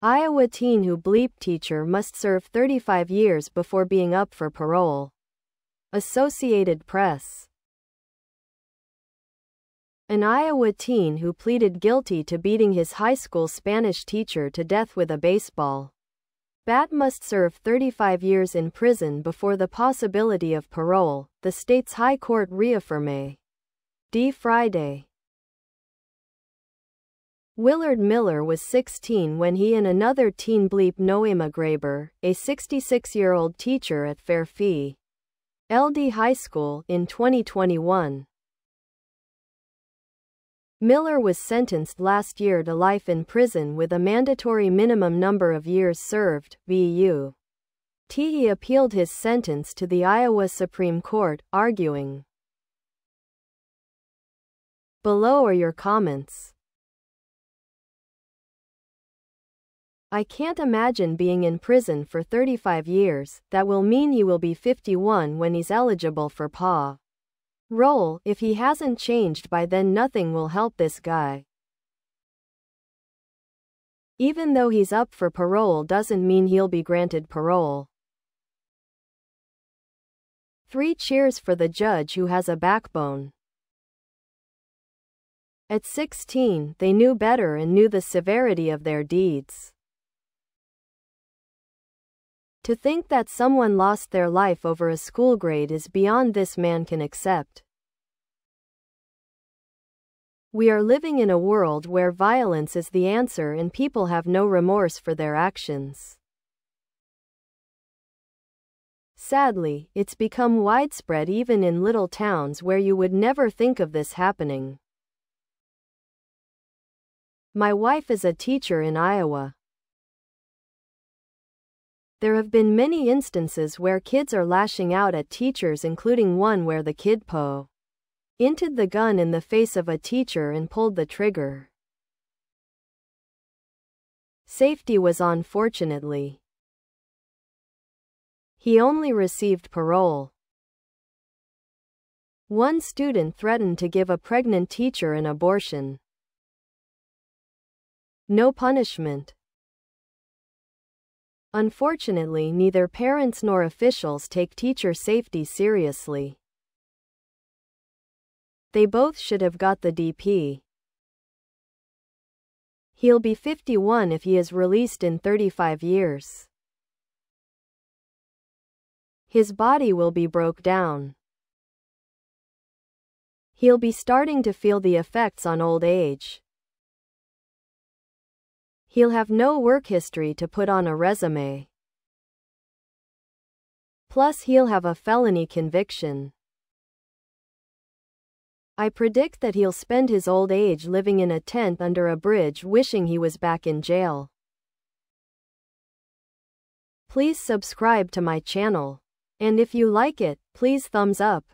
Iowa teen who bleep teacher must serve 35 years before being up for parole. Associated Press. An Iowa teen who pleaded guilty to beating his high school Spanish teacher to death with a baseball bat must serve 35 years in prison before the possibility of parole, the state's high court reaffirmed Friday. Willard Miller was 16 when he and another teen bleep Noema Graber, a 66-year-old teacher at Fairfield LD High School, in 2021. Miller was sentenced last year to life in prison with a mandatory minimum number of years served, VU. He appealed his sentence to the Iowa Supreme Court, arguing. Below are your comments. I can't imagine being in prison for 35 years, that will mean he will be 51 when he's eligible for parole. If he hasn't changed by then, nothing will help this guy. Even though he's up for parole doesn't mean he'll be granted parole. 3 cheers for the judge who has a backbone. At 16, they knew better and knew the severity of their deeds. To think that someone lost their life over a school grade is beyond this man can accept. We are living in a world where violence is the answer and people have no remorse for their actions. Sadly, it's become widespread even in little towns where you would never think of this happening. My wife is a teacher in Iowa. There have been many instances where kids are lashing out at teachers, including one where the kid pointed the gun in the face of a teacher and pulled the trigger. Safety was on, fortunately. He only received parole. One student threatened to give a pregnant teacher an abortion. No punishment. Unfortunately, neither parents nor officials take teacher safety seriously. They both should have got the DP. He'll be 51 if he is released in 35 years. His body will be broke down. He'll be starting to feel the effects on old age. He'll have no work history to put on a resume. Plus, he'll have a felony conviction. I predict that he'll spend his old age living in a tent under a bridge, wishing he was back in jail. Please subscribe to my channel. And if you like it, please thumbs up.